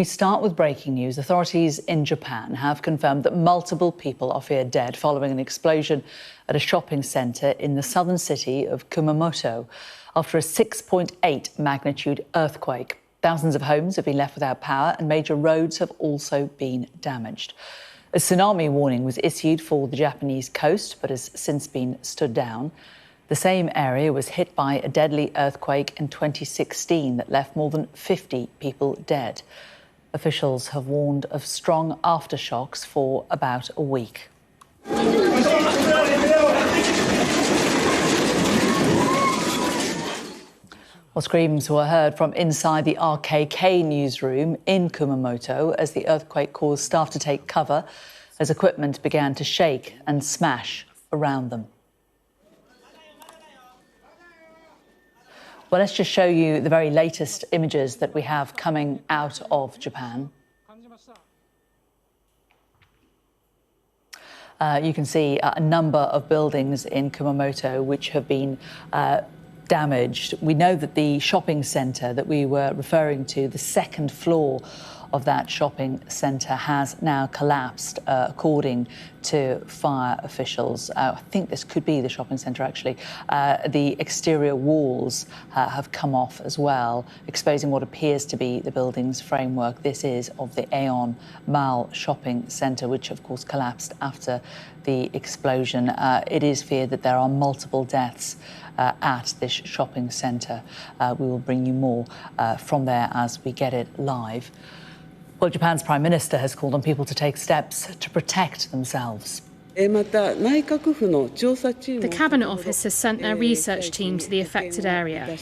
We start with breaking news. Authorities in Japan have confirmed that multiple people are feared dead following an explosion at a shopping centre in the southern city of Kumamoto after a 6.8 magnitude earthquake. Thousands of homes have been left without power and major roads have also been damaged. A tsunami warning was issued for the Japanese coast but has since been stood down. The same area was hit by a deadly earthquake in 2016 that left more than 50 people dead. Officials have warned of strong aftershocks for about a week. Well, screams were heard from inside the RKK newsroom in Kumamoto as the earthquake caused staff to take cover as equipment began to shake and smash around them. Well, let's just show you the very latest images that we have coming out of Japan. You can see a number of buildings in Kumamoto which have been damaged. We know that the shopping centre that we were referring to, the second floor of that shopping centre, has now collapsed, according to fire officials. I think this could be the shopping centre, actually. The exterior walls have come off as well, exposing what appears to be the building's framework. This is of the Aeon Mall shopping centre, which, of course, collapsed after the explosion. It is feared that there are multiple deaths at this shopping centre. We will bring you more from there as we get it live. Well, Japan's Prime Minister has called on people to take steps to protect themselves. The Cabinet Office has sent their research team to the affected area.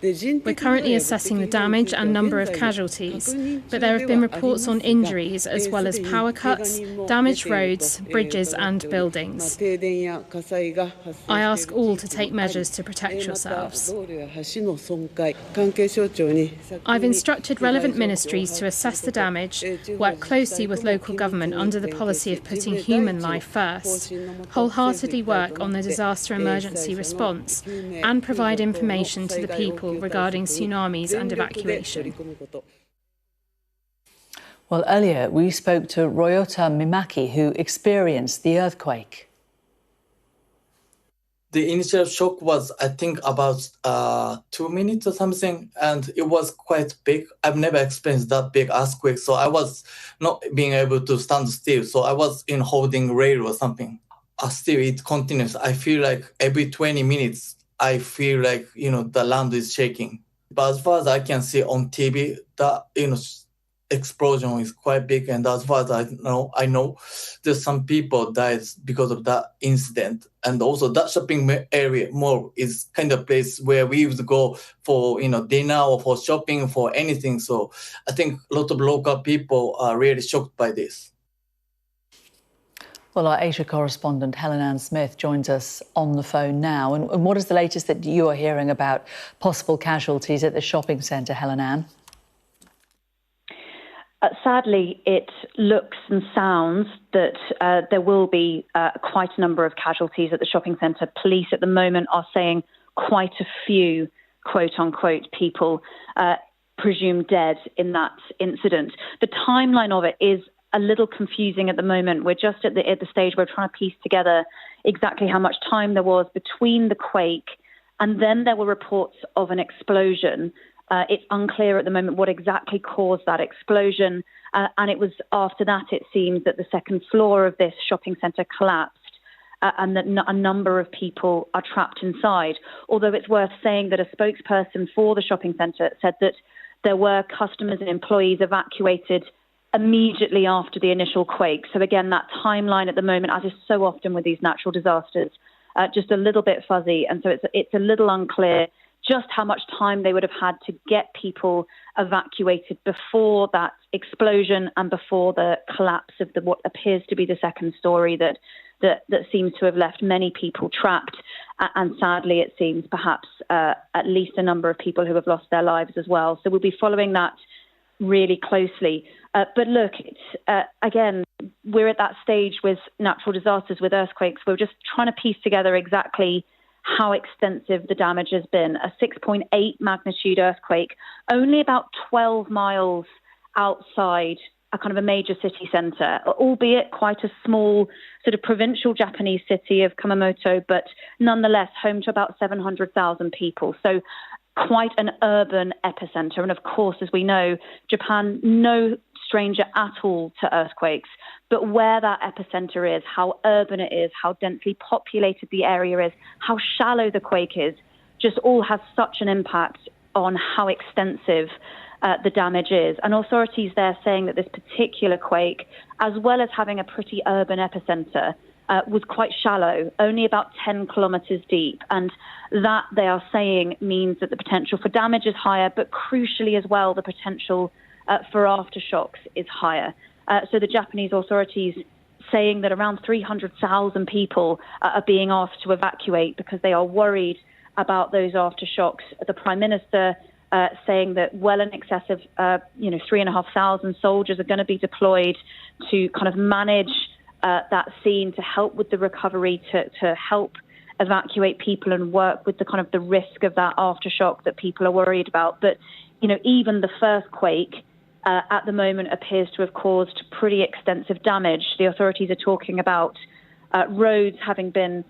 We're currently assessing the damage and number of casualties, but there have been reports on injuries as well as power cuts, damaged roads, bridges and buildings. I ask all to take measures to protect yourselves. I've instructed relevant ministries to assess the damage, work closely with local government under the policy of putting human life first, wholeheartedly work on the disaster emergency response, and provide information to the people regarding tsunamis and evacuation. Well, earlier we spoke to Ryota Mimaki, who experienced the earthquake. The initial shock was, I think, about 2 minutes or something, and it was quite big. I've never experienced that big earthquake, so I was not being able to stand still. So I was in holding rail or something. Still, it continues. I feel like every 20 minutes, I feel like, the land is shaking. But as far as I can see on TV, the, explosion is quite big. And as far as I know there's some people died because of that incident. And also that shopping area mall is kind of place where we used to go for, dinner or for shopping, for anything. So I think a lot of local people are really shocked by this. Well, our Asia correspondent Helen Ann Smith joins us on the phone now. And what is the latest that you are hearing about possible casualties at the shopping centre, Helen Ann? Sadly, it looks and sounds that there will be quite a number of casualties at the shopping centre. Police at the moment are saying quite a few, quote-unquote, people presumed dead in that incident. The timeline of it is a little confusing at the moment. We're just at the stage where we're trying to piece together exactly how much time there was between the quake and then there were reports of an explosion. It's unclear at the moment what exactly caused that explosion. And it was after that, it seems, that the second floor of this shopping centre collapsed and that a number of people are trapped inside. Although it's worth saying that a spokesperson for the shopping centre said that there were customers and employees evacuated immediately after the initial quake. So again, that timeline at the moment, as is so often with these natural disasters, just a little bit fuzzy. And so it's a little unclear just how much time they would have had to get people evacuated before that explosion and before the collapse of what appears to be the second story that seems to have left many people trapped. And sadly, it seems perhaps at least a number of people who have lost their lives as well. So we'll be following that really closely. But look, again, we're at that stage with natural disasters, with earthquakes. We're just trying to piece together exactly how extensive the damage has been. A 6.8 magnitude earthquake, only about 12 miles outside a kind of a major city centre, albeit quite a small sort of provincial Japanese city of Kumamoto, but nonetheless home to about 700,000 people. So quite an urban epicenter. And of course, as we know, Japan, no stranger at all to earthquakes. But where that epicenter is, how urban it is, how densely populated the area is, how shallow the quake is, just all has such an impact on how extensive the damage is. And authorities there saying that this particular quake, as well as having a pretty urban epicenter, was quite shallow, only about 10 kilometers deep. And that, they are saying, means that the potential for damage is higher, but crucially as well, the potential for aftershocks is higher. So the Japanese authorities saying that around 300,000 people are being asked to evacuate because they are worried about those aftershocks. The Prime Minister saying that well in excess of 3,500 soldiers are going to be deployed to kind of manage that scene, to help with the recovery, to help evacuate people and work with the kind of the risk of that aftershock that people are worried about. But, even the first quake at the moment appears to have caused pretty extensive damage. The authorities are talking about roads having been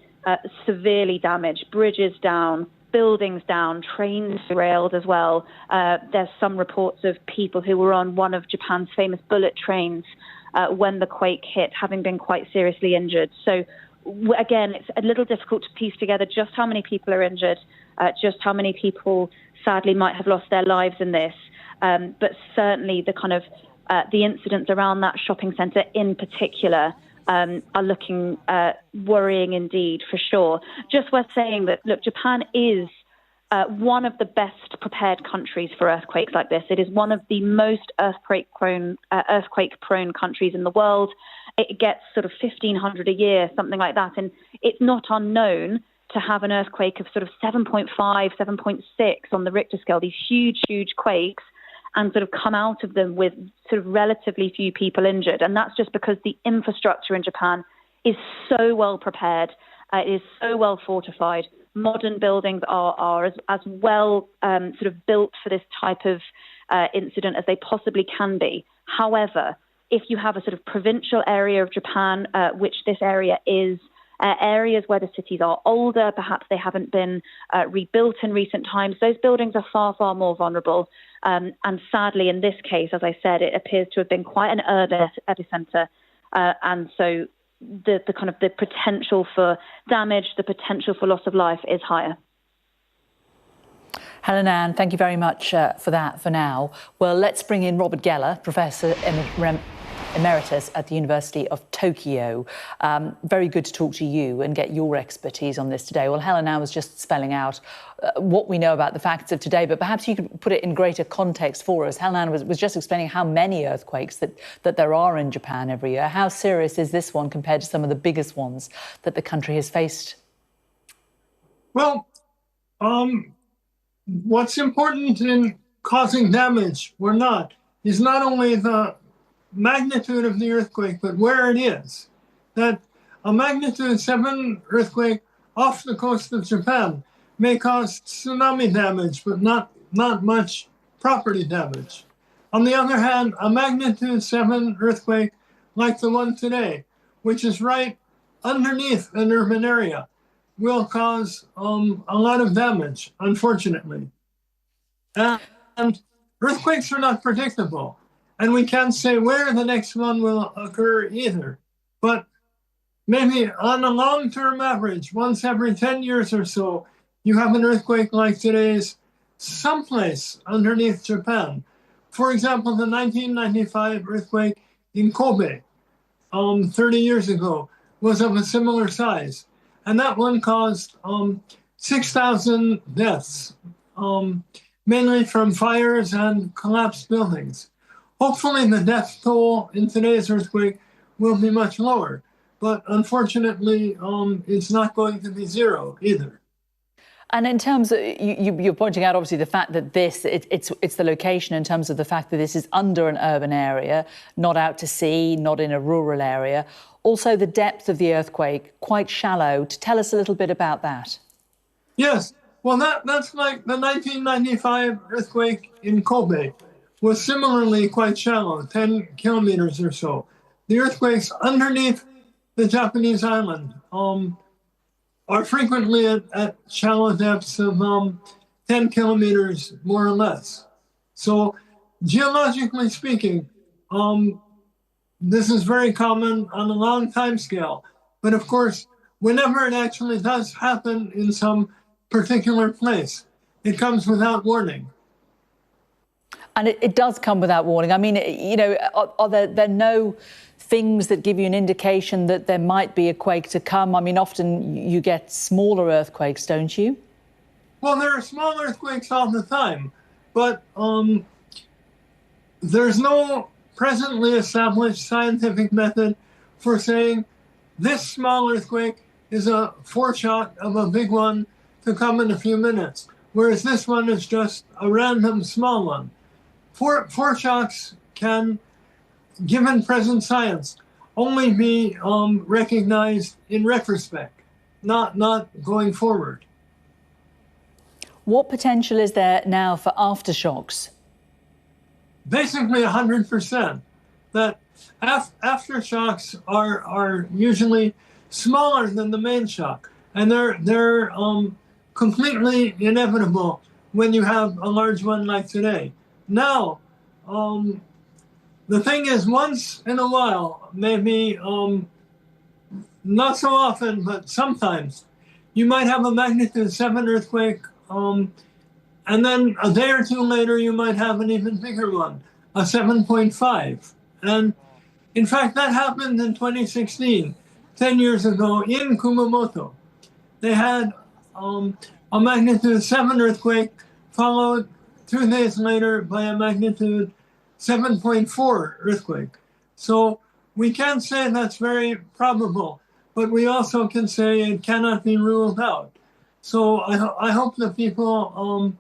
severely damaged, bridges down, buildings down, trains derailed as well. There's some reports of people who were on one of Japan's famous bullet trains when the quake hit, having been quite seriously injured. So again, it's a little difficult to piece together just how many people are injured, just how many people sadly might have lost their lives in this. But certainly the kind of the incidents around that shopping centre in particular are looking worrying indeed, for sure. Just worth saying that, look, Japan is one of the best prepared countries for earthquakes like this. It is one of the most earthquake-prone countries in the world. It gets sort of 1,500 a year, something like that. And it's not unknown to have an earthquake of sort of 7.5, 7.6 on the Richter scale, these huge, huge quakes, and sort of come out of them with sort of relatively few people injured. And that's just because the infrastructure in Japan is so well prepared. It is so well fortified. Modern buildings are as well sort of built for this type of incident as they possibly can be. However, if you have a sort of provincial area of Japan, which this area is, areas where the cities are older, perhaps they haven't been rebuilt in recent times, those buildings are far, far more vulnerable. And sadly, in this case, as I said, it appears to have been quite an urban epicenter. And so the kind of the potential for damage, the potential for loss of life is higher. Helen Ann, thank you very much for that for now. Well, let's bring in Robert Geller, Professor Emeritus at the University of Tokyo. Very good to talk to you and get your expertise on this today. Well, Helen Ann was just spelling out what we know about the facts of today, but perhaps you could put it in greater context for us. Helen Ann was just explaining how many earthquakes that there are in Japan every year. How serious is this one compared to some of the biggest ones that the country has faced? Well, what's important in causing damage or not is not only the magnitude of the earthquake, but where it is. That a magnitude 7 earthquake off the coast of Japan may cause tsunami damage, but not much property damage. On the other hand, a magnitude 7 earthquake like the one today, which is right underneath an urban area, will cause a lot of damage, unfortunately. And earthquakes are not predictable. And we can't say where the next one will occur either. But maybe on a long-term average, once every 10 years or so, you have an earthquake like today's someplace underneath Japan. For example, the 1995 earthquake in Kobe 30 years ago was of a similar size. And that one caused 6,000 deaths, mainly from fires and collapsed buildings. Hopefully the death toll in today's earthquake will be much lower, but unfortunately, it's not going to be zero either. And in terms of, you're pointing out obviously the fact that it's the location in terms of the fact that this is under an urban area, not out to sea, not in a rural area. Also the depth of the earthquake, quite shallow. To tell us a little bit about that. Yes, well that's like the 1995 earthquake in Kobe. was similarly quite shallow, 10 kilometers or so. The earthquakes underneath the Japanese island are frequently at shallow depths of 10 kilometers, more or less. So geologically speaking, this is very common on a long time scale. But of course, whenever it actually does happen in some particular place, it comes without warning. And it does come without warning. I mean, you know, are there no things that give you an indication that there might be a quake to come? I mean, often you get smaller earthquakes, don't you? Well, there are small earthquakes all the time, but there's no presently established scientific method for saying this small earthquake is a foreshot of a big one to come in a few minutes, whereas this one is just a random small one. Foreshocks can, given present science, only be recognized in retrospect, not going forward. What potential is there now for aftershocks? Basically 100%. That aftershocks are usually smaller than the main shock, and they're completely inevitable when you have a large one like today. Now, the thing is, once in a while, maybe not so often, but sometimes, you might have a magnitude 7 earthquake, and then a day or two later, you might have an even bigger one, a 7.5. And in fact, that happened in 2016, 10 years ago in Kumamoto. They had a magnitude 7 earthquake followed 2 days later by a magnitude 7.4 earthquake. So we can say that's very probable, but we also can say it cannot be ruled out. So I hope that people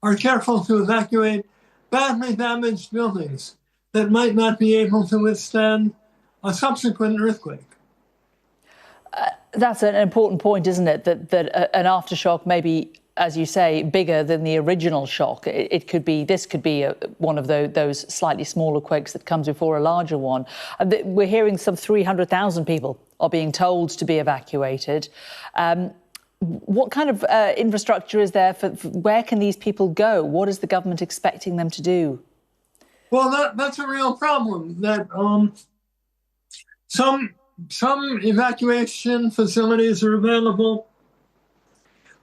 are careful to evacuate badly damaged buildings that might not be able to withstand a subsequent earthquake. That's an important point, isn't it? That an aftershock may be, as you say, bigger than the original shock. This could be one of those slightly smaller quakes that comes before a larger one. We're hearing some 300,000 people are being told to be evacuated. What kind of infrastructure is there for where can these people go? What is the government expecting them to do? Well, that's a real problem. That some evacuation facilities are available,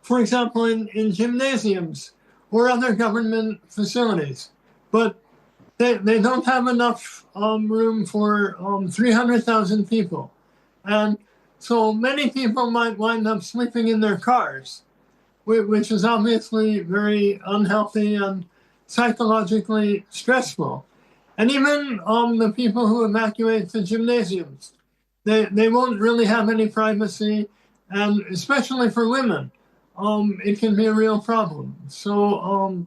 for example, in gymnasiums or other government facilities, but they don't have enough room for 300,000 people. And so many people might wind up sleeping in their cars, which is obviously very unhealthy and psychologically stressful. And even the people who evacuate the gymnasiums, they won't really have any privacy, and especially for women, it can be a real problem. So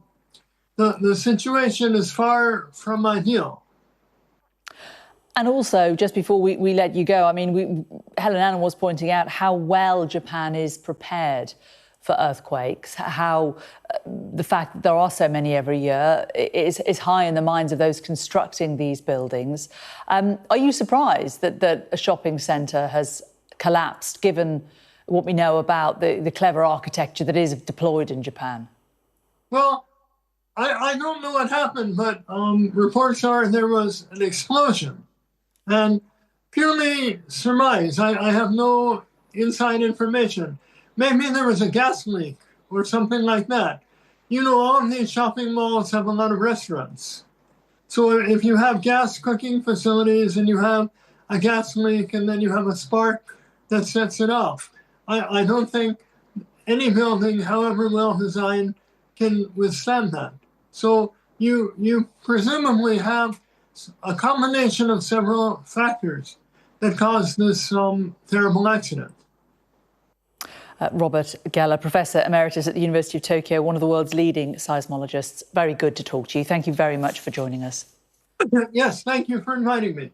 the situation is far from ideal. And also, just before we let you go, I mean, Helen Annan was pointing out how well Japan is prepared for earthquakes, how the fact that there are so many every year is high in the minds of those constructing these buildings. Are you surprised that a shopping centre has collapsed, given what we know about the clever architecture that is deployed in Japan? Well, I don't know what happened, but reports are there was an explosion. And purely surmise, I have no inside information. Maybe there was a gas leak or something like that. You know, all of these shopping malls have a lot of restaurants. So if you have gas cooking facilities and you have a gas leak and then you have a spark that sets it off, I don't think any building, however well designed, can withstand that. So you presumably have a combination of several factors that caused this terrible accident. Robert Geller, Professor Emeritus at the University of Tokyo, one of the world's leading seismologists. Very good to talk to you. Thank you very much for joining us. Yes, thank you for inviting me.